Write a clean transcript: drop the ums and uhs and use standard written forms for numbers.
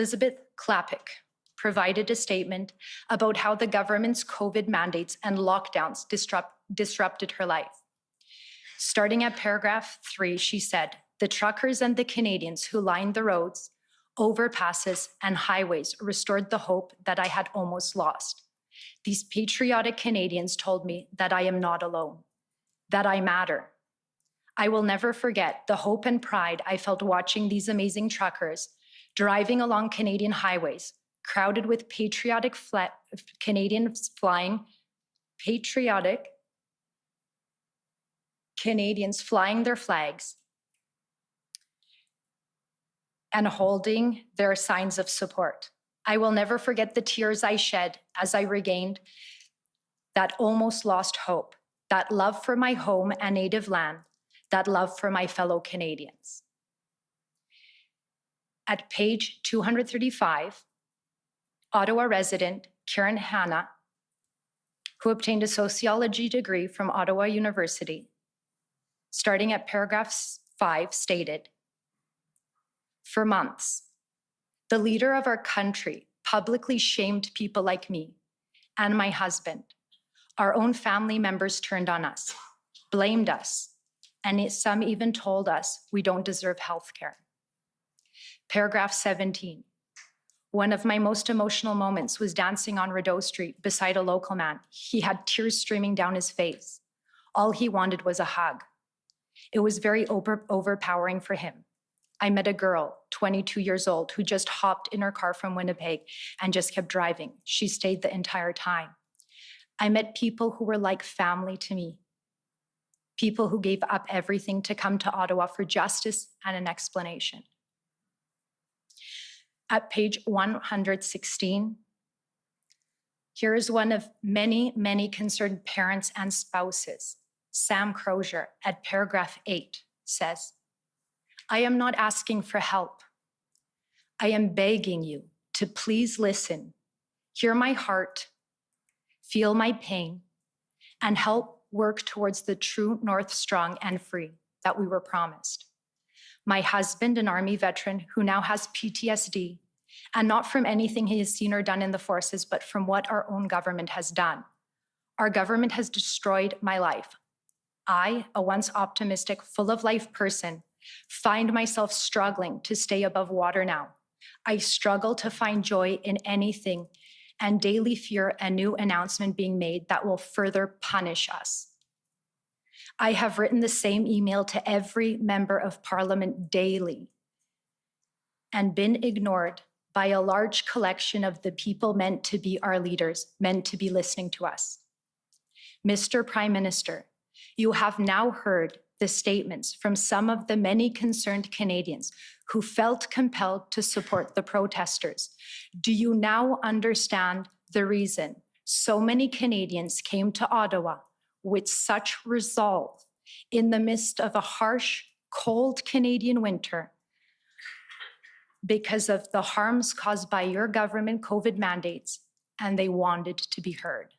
Elizabeth Klapik provided a statement about how the government's COVID mandates and lockdowns disrupted her life. Starting at paragraph 3, she said, "The truckers and the Canadians who lined the roads, overpasses, and highways restored the hope that I had almost lost. These patriotic Canadians told me that I am not alone, that I matter. I will never forget the hope and pride I felt watching these amazing truckers driving along Canadian highways, crowded with patriotic Canadians flying their flags and holding their signs of support. I will never forget the tears I shed as I regained that almost lost hope, that love for my home and native land, that love for my fellow Canadians." At page 235, Ottawa resident Karen Hanna, who obtained a sociology degree from Ottawa University, starting at paragraph 5, stated, "For months, the leader of our country publicly shamed people like me and my husband. Our own family members turned on us, blamed us, and some even told us we don't deserve health care." Paragraph 17, "One of my most emotional moments was dancing on Rideau Street beside a local man. He had tears streaming down his face. All he wanted was a hug. It was very overpowering for him. I met a girl, 22 years old, who just hopped in her car from Winnipeg and just kept driving. She stayed the entire time. I met people who were like family to me, people who gave up everything to come to Ottawa for justice and an explanation." At page 116, here is one of many, many concerned parents and spouses. Sam Crozier at paragraph 8 says, "I am not asking for help. I am begging you to please listen, hear my heart, feel my pain, and help work towards the true North strong and free that we were promised. My husband, an Army veteran who now has PTSD, and not from anything he has seen or done in the forces, but from what our own government has done. Our government has destroyed my life. I, a once optimistic, full of life person, find myself struggling to stay above water now. I struggle to find joy in anything and daily fear a new announcement being made that will further punish us. I have written the same email to every member of Parliament daily and been ignored by a large collection of the people meant to be our leaders, meant to be listening to us. Mr. Prime Minister, you have now heard the statements from some of the many concerned Canadians who felt compelled to support the protesters. Do you now understand the reason so many Canadians came to Ottawa with such resolve in the midst of a harsh, cold Canadian winter because of the harms caused by your government COVID mandates, and they wanted to be heard?